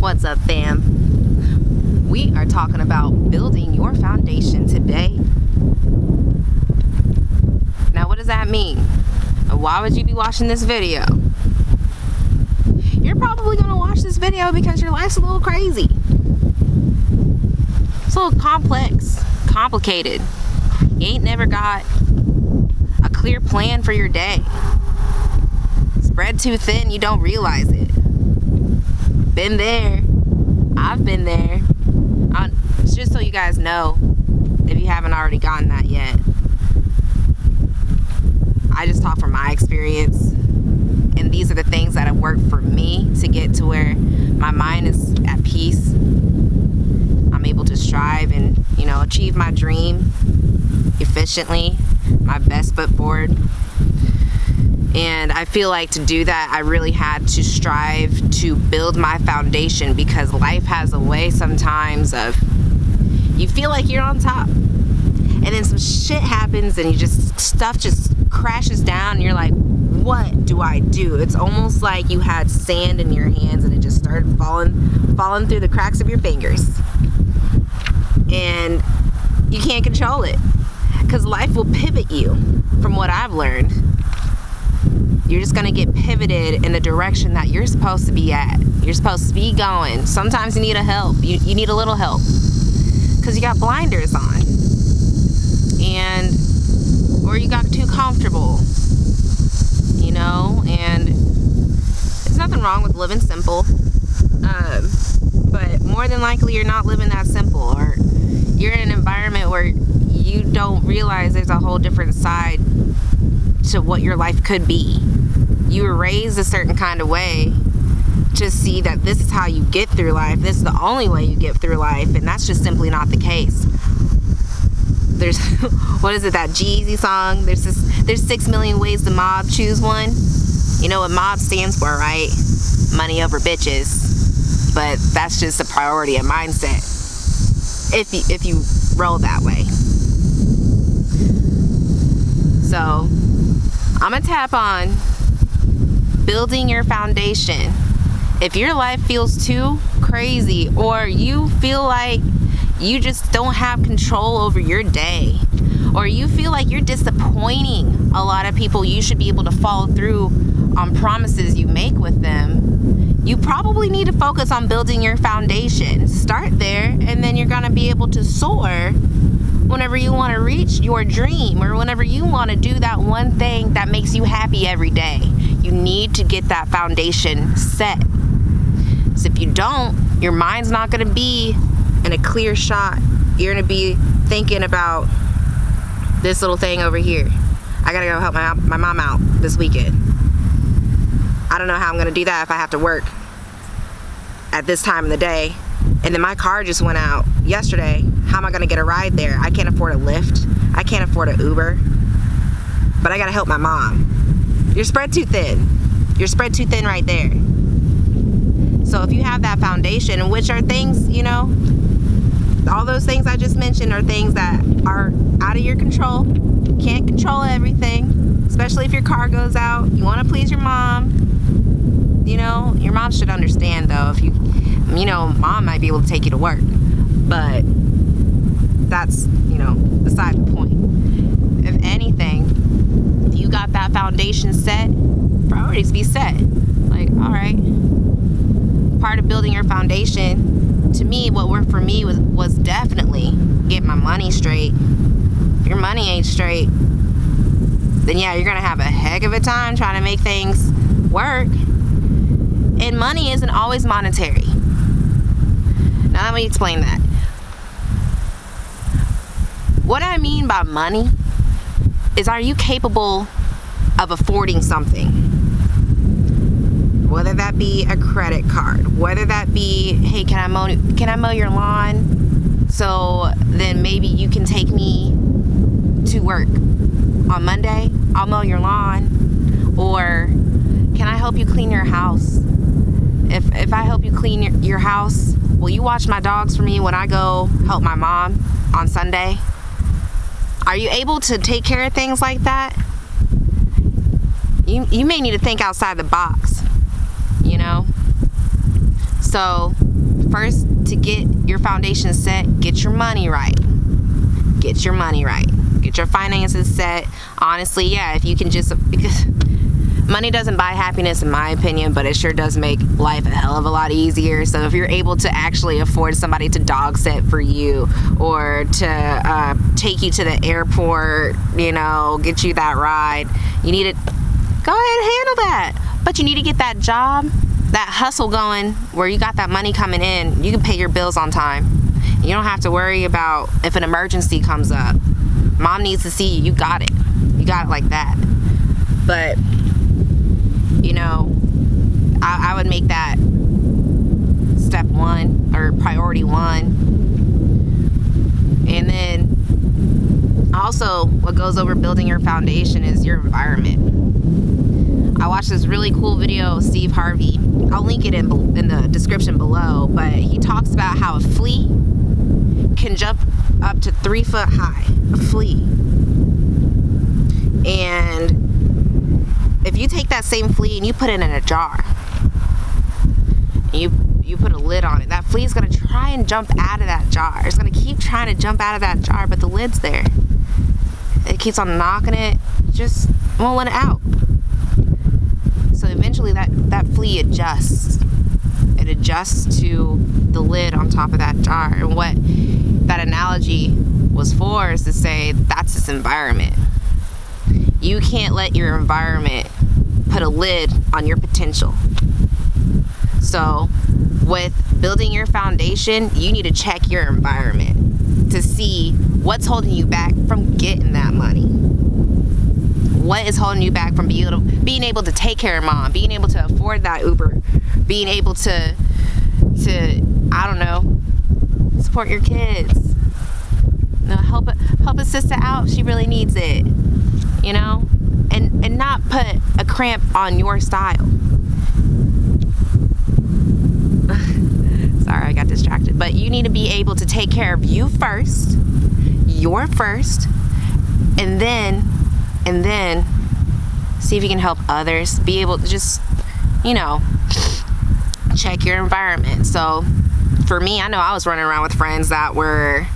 What's up, fam? We are talking about building your foundation today. Now, what does that mean? Why would you be watching this video? You're probably going to watch this video because your life's a little crazy. It's a little complex, complicated. You ain't never got a clear plan for your day. Spread too thin, you don't realize it. Been there. I've been there. Just so you guys know, if you haven't already gotten that yet, I just talk from my experience, and these are the things that have worked for me to get to where my mind is at peace. I'm able to strive and, achieve my dream efficiently, my best foot forward. And I feel like to do that, I really had to strive to build my foundation, because life has a way sometimes of, you feel like you're on top, and then some shit happens and stuff just crashes down and you're like, what do I do? It's almost like you had sand in your hands and it just started falling through the cracks of your fingers. And you can't control it, because life will pivot you. From what I've learned, you're just going to get pivoted in the direction that you're supposed to be at. You're supposed to be going. Sometimes you need a help. You need a little help, because you got blinders on, or you got too comfortable, and there's nothing wrong with living simple, but more than likely you're not living that simple, or you're in an environment where you don't realize there's a whole different side to what your life could be. You were raised a certain kind of way to see that this is how you get through life. This is the only way you get through life, and that's just simply not the case. There's, what is it, that Jeezy song? There's 6 million ways to mob, choose one. You know what mob stands for, right? Money over bitches. But that's just a priority, a mindset, if you roll that way. So I'm gonna tap on building your foundation. If your life feels too crazy, or you feel like you just don't have control over your day, or you feel like you're disappointing a lot of people you should be able to follow through on promises you make with them, you probably need to focus on building your foundation. Start there, and then you're gonna be able to soar whenever you want to reach your dream, or whenever you want to do that one thing that makes you happy every day. You need to get that foundation set. So if you don't, your mind's not going to be in a clear shot. You're going to be thinking about this little thing over here. I got to go help my mom out this weekend. I don't know how I'm going to do that if I have to work at this time of the day. And then my car just went out yesterday. How am I going to get a ride there? I can't afford a Lyft. I can't afford an Uber. But I got to help my mom. You're spread too thin. You're spread too thin right there. So if you have that foundation, which are things, all those things I just mentioned are things that are out of your control. You can't control everything, especially if your car goes out. You want to please your mom. Your mom should understand, though, if mom might be able to take you to work. But that's, beside the point. If anything, if you got that foundation set, priorities be set. Like, all right, part of building your foundation, to me, what worked for me was definitely get my money straight. If your money ain't straight, then yeah, you're gonna have a heck of a time trying to make things work. And money isn't always monetary. Now let me explain that. What I mean by money is, are you capable of affording something? Whether that be a credit card, whether that be, hey, can I mow your lawn? So then maybe you can take me to work on Monday. I'll mow your lawn. Or can I help you clean your house? If I help you clean your house, will you watch my dogs for me when I go help my mom on Sunday? Are you able to take care of things like that? You may need to think outside the box, So first, to get your foundation set, get your money right. Get your money right. Get your finances set. Honestly, yeah, if you can just, because money doesn't buy happiness in my opinion, but it sure does make life a hell of a lot easier. So if you're able to actually afford somebody to dog sit for you, or to take you to the airport, you know, get you that ride, you need to go ahead and handle that. But you need to get that job, that hustle going, where you got that money coming in. You can pay your bills on time. You don't have to worry about if an emergency comes up. Mom needs to see you. You got it. You got it like that. But, you know, I would make that step one, or priority one. And then also, what goes over building your foundation is your environment. I watched this really cool video of Steve Harvey. I'll link it in the description below. But he talks about how a flea can jump up to 3 foot high. A flea. And if you take that same flea and you put it in a jar, and you put a lid on it, that flea is going to try and jump out of that jar. It's going to keep trying to jump out of that jar, but the lid's there. It keeps on knocking it, just won't let it out. So eventually that flea adjusts. It adjusts to the lid on top of that jar. And what that analogy was for is to say that's its environment. You can't let your environment put a lid on your potential. So with building your foundation, you need to check your environment to see what's holding you back from getting that money. What is holding you back from being able to take care of mom, being able to afford that Uber, being able to I don't know, support your kids. You know, help a sister out. She really needs it. You know, and not put a cramp on your style. Sorry, I got distracted. But you need to be able to take care of you first, you're first, and then see if you can help others. Be able to just, you know, check your environment. So for me, I know I was running around with friends that were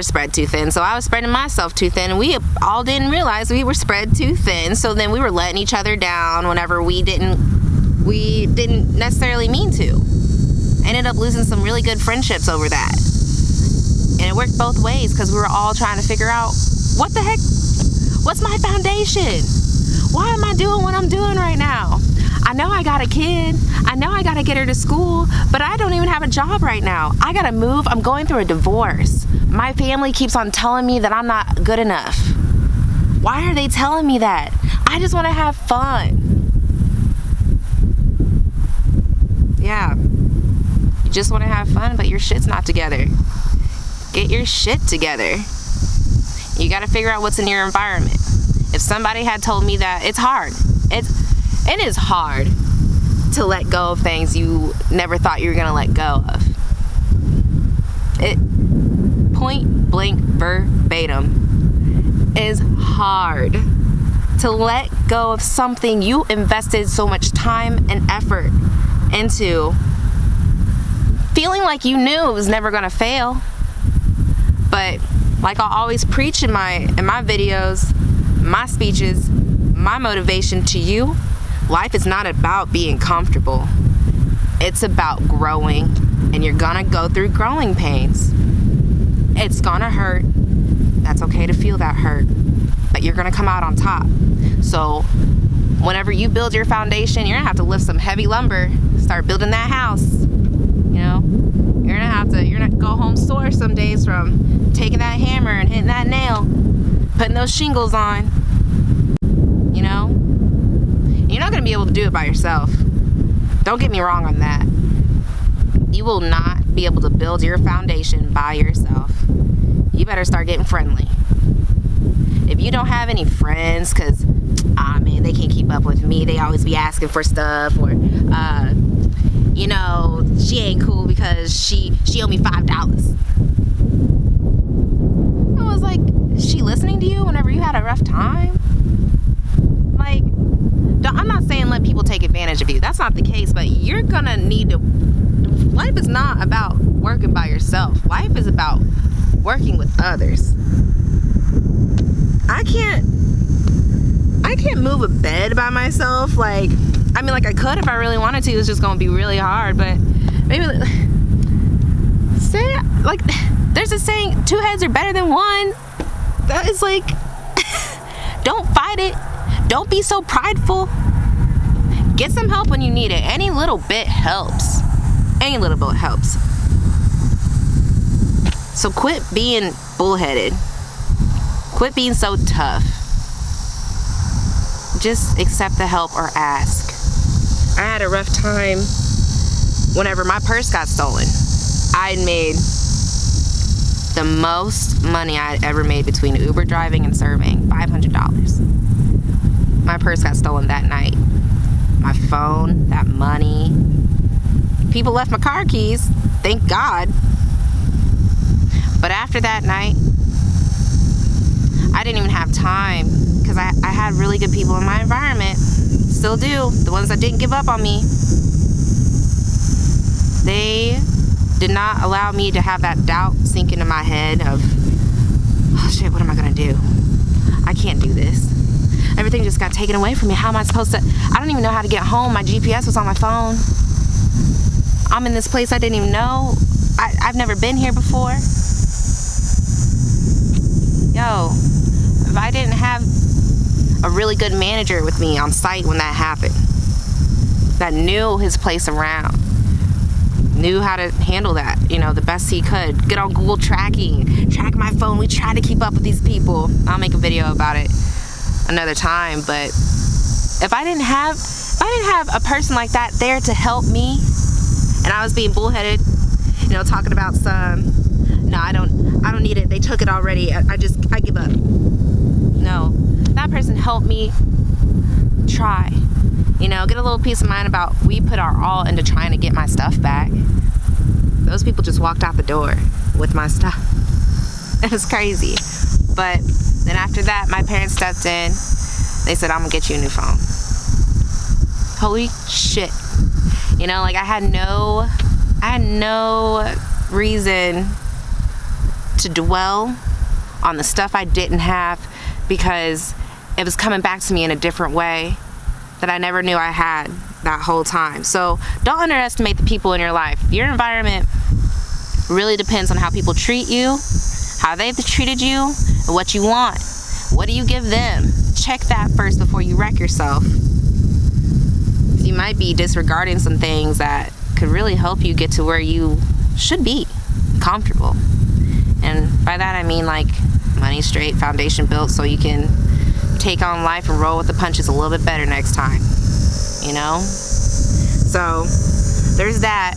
spread too thin, so I was spreading myself too thin, and we all didn't realize we were spread too thin. So then we were letting each other down whenever we didn't necessarily mean to. Ended up losing some really good friendships over that, and it worked both ways because we were all trying to figure out, what the heck, what's my foundation? Why am I doing what I'm doing right now? I know I got a kid. I know I got to get her to school, but I don't even have a job right now. I got to move. I'm going through a divorce. My family keeps on telling me that I'm not good enough. Why are they telling me that? I just want to have fun. Yeah. You just want to have fun, but your shit's not together. Get your shit together. You got to figure out what's in your environment. If somebody had told me that, it's hard. It is hard to let go of things you never thought you were going to let go of. It, point blank verbatim, is hard to let go of something you invested so much time and effort into, feeling like you knew it was never going to fail. But like I always preach in my videos, my speeches, my motivation to you, life is not about being comfortable. It's about growing, and you're gonna go through growing pains. It's gonna hurt. That's okay to feel that hurt, but you're gonna come out on top. So whenever you build your foundation, you're gonna have to lift some heavy lumber, start building that house. You know, you're gonna go home sore some days from taking that hammer and hitting that nail, putting those shingles on. You know, you're not gonna be able to do it by yourself. Don't get me wrong on that. You will not be able to build your foundation by yourself. You better start getting friendly. If you don't have any friends, because man, they can't keep up with me, they always be asking for stuff, or you know, she ain't cool because she owe me $5. I was like, is she listening to you whenever you had a rough time? Like, I'm not saying let people take advantage of you. That's not the case, but you're gonna need to life is not about working by yourself. Life is about working with others. I can't move a bed by myself. Like, I mean, like, I could if I really wanted to. It's just gonna be really hard. But maybe say, like, there's a saying, 2 heads are better than one. That is like, don't fight it. Don't be so prideful. Get some help when you need it. Any little bit helps. Any little bit helps. So quit being bullheaded. Quit being so tough. Just accept the help or ask. I had a rough time whenever my purse got stolen. I had made the most money I had ever made between Uber driving and serving, $500. My purse got stolen that night. My phone, that money. People left my car keys, thank God. But after that night, I didn't even have time, because I had really good people in my environment. Still do. The ones that didn't give up on me. They did not allow me to have that doubt sink into my head of, oh shit, what am I gonna do? I can't do this. Everything just got taken away from me. How am I supposed to? I don't even know how to get home. My GPS was on my phone. I'm in this place I didn't even know. I've never been here before. Yo, if I didn't have a really good manager with me on site when that happened, that knew his place around, knew how to handle that, you know, the best he could, get on Google tracking, track my phone. We try to keep up with these people. I'll make a video about it another time. But if I didn't have a person like that there to help me, and I was being bullheaded, you know, talking about no, I don't need it, they took it already, I give up. No, that person helped me try, you know, get a little peace of mind about we put our all into trying to get my stuff back. Those people just walked out the door with my stuff. It was crazy. But then after that, my parents stepped in. They said, I'm gonna get you a new phone. Holy shit. You know, like, I had no reason to dwell on the stuff I didn't have, because it was coming back to me in a different way that I never knew I had that whole time. So don't underestimate the people in your life. Your environment really depends on how people treat you, how they've treated you, and what you want. What do you give them? Check that first before you wreck yourself. You might be disregarding some things that could really help you get to where you should be, comfortable. And by that I mean, like, money straight, foundation built, so you can take on life and roll with the punches a little bit better next time, you know? So there's that.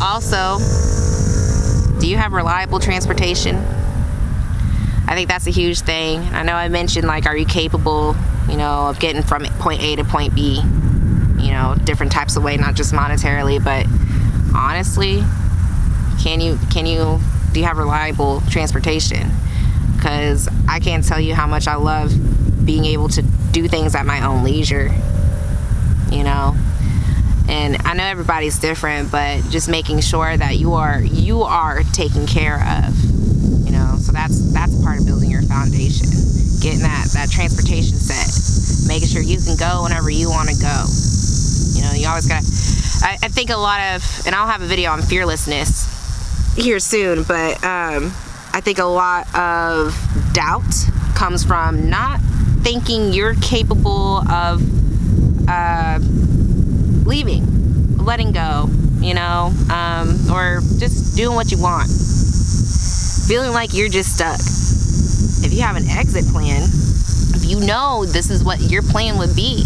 Also, do you have reliable transportation? I think that's a huge thing. I know I mentioned, like, are you capable, you know, of getting from point A to point B, you know, different types of way, not just monetarily, but honestly, do you have reliable transportation? Because I can't tell you how much I love being able to do things at my own leisure, you know? And I know everybody's different, but just making sure that you are taken care of, you know? So that's part of building your foundation, getting that transportation set, making sure you can go whenever you want to go. You know, you always gotta, I think a lot of, and I'll have a video on fearlessness here soon, but I think a lot of doubt comes from not thinking you're capable of leaving, letting go, you know, or just doing what you want, feeling like you're just stuck. If you have an exit plan, if you know this is what your plan would be,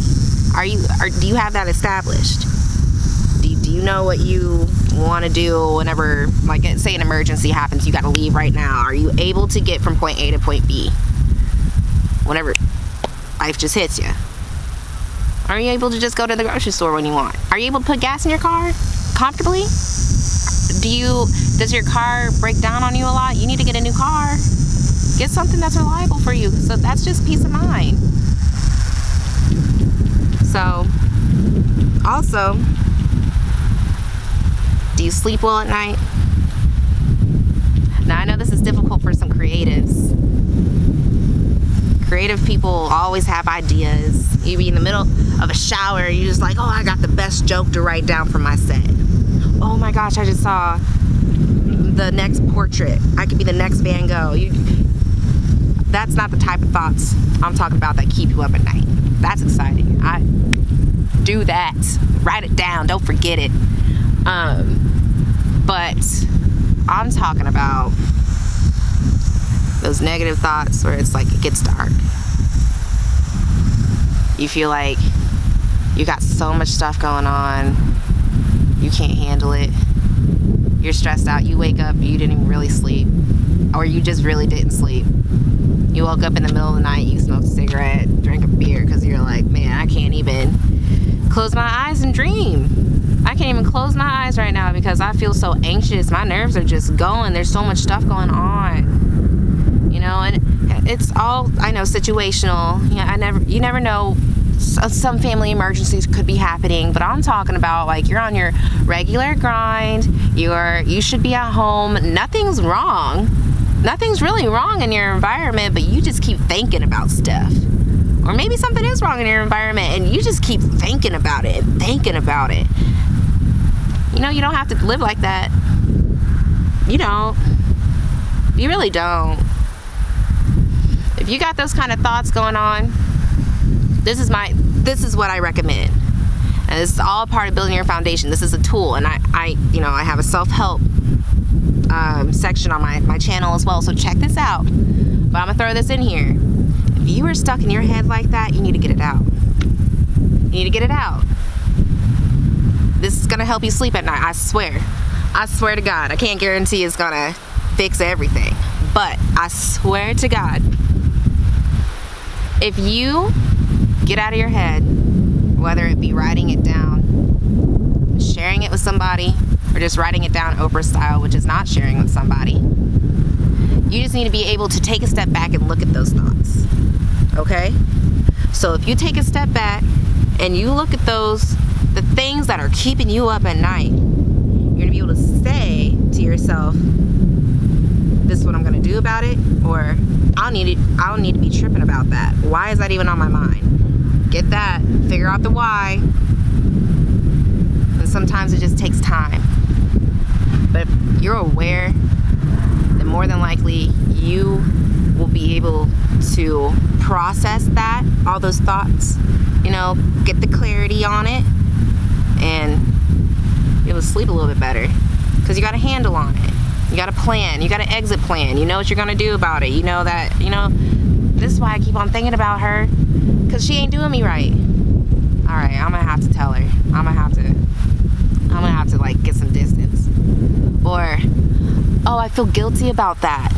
do you have that established? Do you know what you want to do whenever, like, say an emergency happens, you got to leave right now? Are you able to get from point A to point B whenever life just hits you? Are you able to just go to the grocery store when you want? Are you able to put gas in your car comfortably? Does your car break down on you a lot? You need to get a new car. Get something that's reliable for you. So that's just peace of mind. So also, you sleep well at night? Now, I know this is difficult for some creatives. Creative people always have ideas. You be in the middle of a shower, you're just like, oh, I got the best joke to write down for my set. Oh my gosh, I just saw the next portrait. I could be the next Van Gogh. That's not the type of thoughts I'm talking about that keep you up at night. That's exciting. I do that. Write it down. Don't forget it. But I'm talking about those negative thoughts where it's like it gets dark. You feel like you got so much stuff going on. You can't handle it. You're stressed out. You wake up, you didn't even really sleep. Or you just really didn't sleep. You woke up in the middle of the night, you smoked a cigarette, drank a beer because you're like, man, I can't even close my eyes and dream. I can't even close my eyes right now because I feel so anxious. My nerves are just going. There's so much stuff going on. You know, and it's all, I know, situational. Yeah, you never know. Some family emergencies could be happening, but I'm talking about like you're on your regular grind. You should be at home. Nothing's wrong. Nothing's really wrong in your environment, but you just keep thinking about stuff. Or maybe something is wrong in your environment and you just keep thinking about it and thinking about it. You know, you don't have to live like that. You don't. You really don't. If you got those kind of thoughts going on, this is what I recommend. And this is all part of building your foundation. This is a tool, and I have a self-help section on my channel as well, so check this out. But I'm gonna throw this in here. If you are stuck in your head like that, you need to get it out. You need to get it out. This is gonna help you sleep at night. I swear to God. I can't guarantee it's gonna fix everything, but I swear to God, if you get out of your head, whether it be writing it down, sharing it with somebody, or just writing it down Oprah style, which is not sharing with somebody, you just need to be able to take a step back and look at those thoughts. Okay? So if you take a step back and you look at the things that are keeping you up at night, you're gonna be able to say to yourself, this is what I'm gonna do about it, or I don't need to be tripping about that. Why is that even on my mind? Get that, figure out the why. And sometimes it just takes time. But if you're aware, then more than likely you will be able to process that, all those thoughts, get the clarity on it, and be able to sleep a little bit better. Because you got a handle on it. You got a plan. You got an exit plan. You know what you're going to do about it. You know that, this is why I keep on thinking about her. Because she ain't doing me right. All right, I'm going to have to tell her. I'm going to have to like get some distance. Or, oh, I feel guilty about that.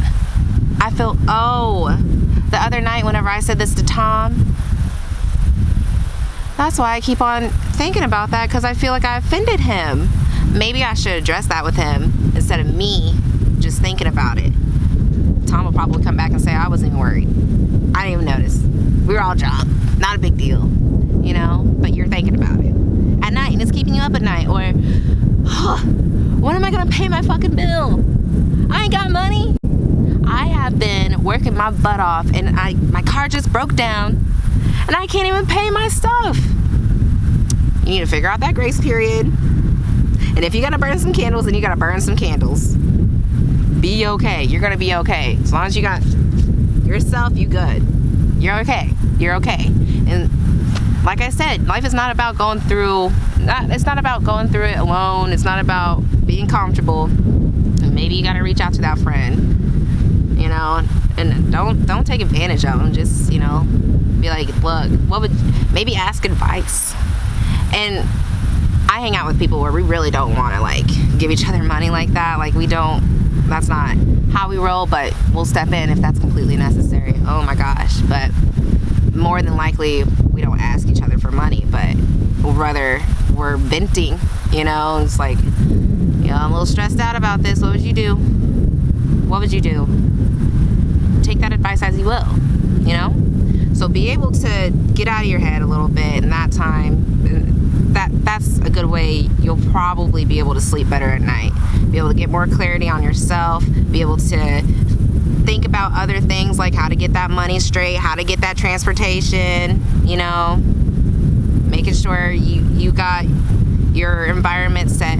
The other night whenever I said this to Tom, that's why I keep on thinking about that, because I feel like I offended him. Maybe I should address that with him instead of me just thinking about it. Tom will probably come back and say I wasn't even worried. I didn't even notice. We were all drunk. Not a big deal, but you're thinking about it at night, and it's keeping you up at night. Or, when am I gonna pay my fucking bill? I ain't got money. I have been working my butt off, and my car just broke down, and I can't even pay my stuff. You need to figure out that grace period. And if you gotta burn some candles, then you gotta burn some candles. Be okay. You're gonna be okay. As long as you got yourself, you good. You're okay. You're okay. And like I said, life is not about going through. It's not about going through it alone. It's not about being comfortable. And maybe you gotta reach out to that friend. And don't take advantage of them. Just be like, look, maybe ask advice. And I hang out with people where we really don't want to like give each other money like that. Like that's not how we roll, but we'll step in if that's completely necessary. Oh my gosh. But more than likely we don't ask each other for money, but rather we're venting, it's like, I'm a little stressed out about this. What would you do? What would you do? Take that advice as you will, So be able to get out of your head a little bit in that time. that's a good way you'll probably be able to sleep better at night. Be able to get more clarity on yourself, be able to think about other things like how to get that money straight, how to get that transportation, making sure you got your environment set.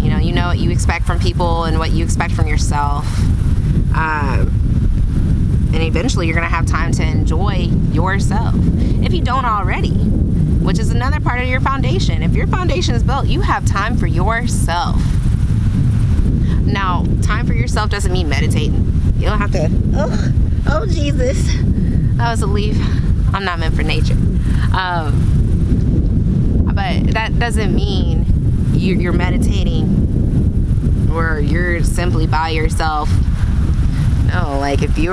You know what you expect from people and what you expect from yourself. And eventually you're going to have time to enjoy yourself. If you don't already, which is another part of your foundation. If your foundation is built, you have time for yourself. Now, time for yourself doesn't mean meditating. You don't have to, oh Jesus, that was a leaf. I'm not meant for nature. But that doesn't mean you're meditating or you're simply by yourself. No, like if you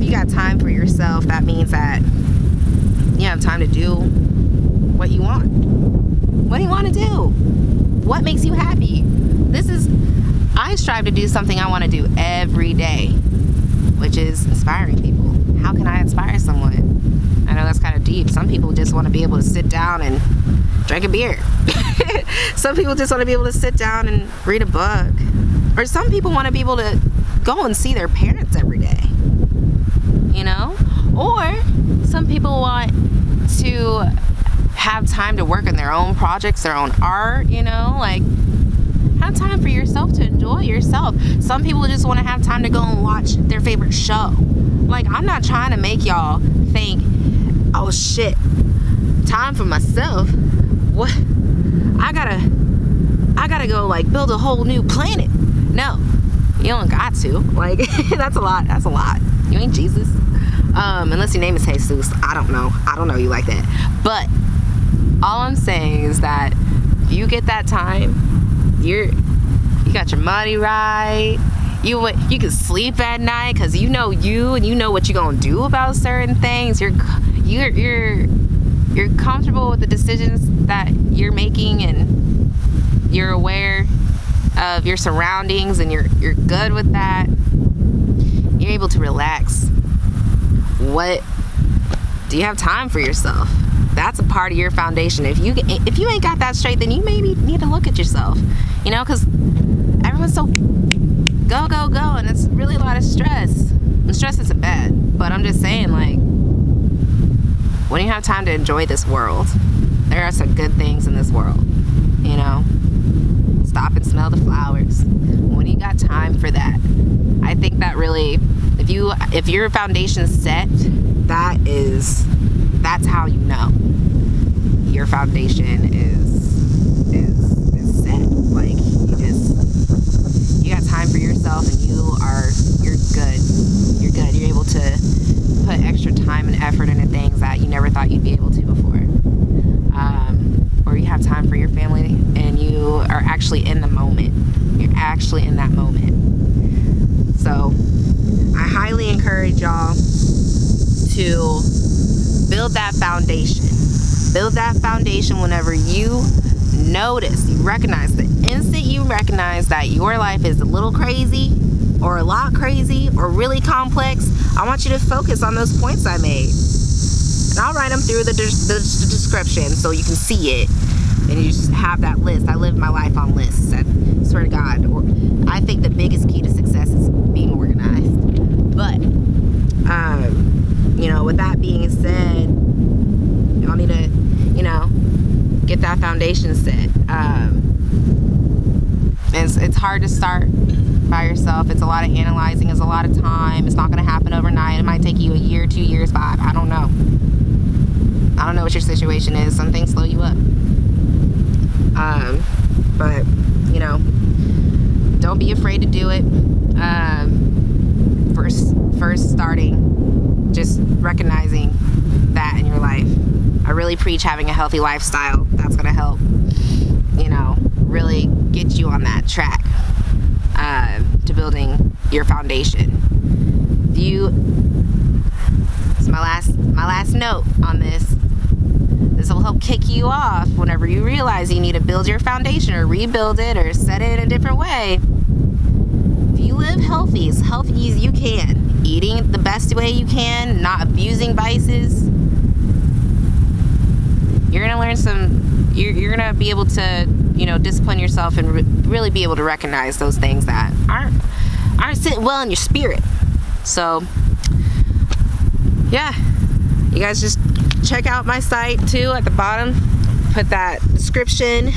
got time for yourself, that means that you have time to do what you want. What do you want to do? What makes you happy? I strive to do something I want to do every day, which is inspiring people. How can I inspire someone? I know that's kind of deep. Some people just want to be able to sit down and drink a beer. Some people just want to be able to sit down and read a book. Or some people want to be able to go and see their parents every day. Or some people want to have time to work on their own projects, their own art, like have time for yourself to enjoy yourself. Some people just want to have time to go and watch their favorite show. Like, I'm not trying to make y'all think, oh shit, time for myself. What? I gotta go like build a whole new planet. No, you don't got to. Like, that's a lot. You ain't Jesus. Unless your name is Jesus. I don't know you like that. But all I'm saying is that if you get that time, you got your money right. You can sleep at night because you know and you know what you're gonna do about certain things. You're comfortable with the decisions that you're making, and you're aware of your surroundings, and you're good with that. You're able to relax. What do you have time for yourself? That's a part of your foundation. If you ain't got that straight, then you maybe need to look at yourself. Because everyone's so go, and it's really a lot of stress. And stress isn't bad, but I'm just saying, like, when you have time to enjoy this world, there are some good things in this world. Stop and smell the flowers. When you got time for that, I think that really, if your foundation's set, that's how you know your foundation is set. Like, you got time for yourself, and you're good. You're able to put extra time and effort into things that you never thought you'd be able to before. Or you have time for your family, and you are actually in the moment. You're actually in that moment. So I highly encourage y'all to build that foundation. Build that foundation whenever you recognize, the instant you recognize that your life is a little crazy, or a lot crazy, or really complex, I want you to focus on those points I made. And I'll write them through the description so you can see it. And you just have that list. I live my life on lists. I swear to God. I think the biggest key to success is being organized. But, with that being said, y'all need to, get that foundation set. It's hard to start by yourself. It's a lot of analyzing. It's a lot of time. It's not going to happen overnight. It might take you a year, 2 years, 5. I don't know. I don't know what your situation is. Some things slow you up. But, don't be afraid to do it. First starting, just recognizing that in your life. I really preach having a healthy lifestyle. That's going to help, really get you on that track to building your foundation. It's my last note on this. This will help kick you off whenever you realize you need to build your foundation or rebuild it or set it in a different way. If you live healthy, as healthy as you can, eating the best way you can, not abusing vices, you're gonna learn some, you're gonna be able to, you know, discipline yourself and really be able to recognize those things that aren't sitting well in your spirit. So yeah, you guys just check out my site too at the bottom. Put that description.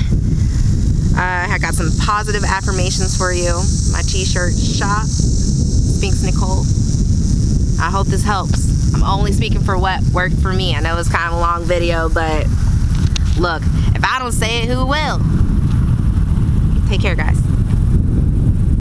I got some positive affirmations for you. My t-shirt shop, Sphynx Nicole. I hope this helps. I'm only speaking for what worked for me. I know it's kind of a long video, but look, if I don't say it, who will? Take care, guys.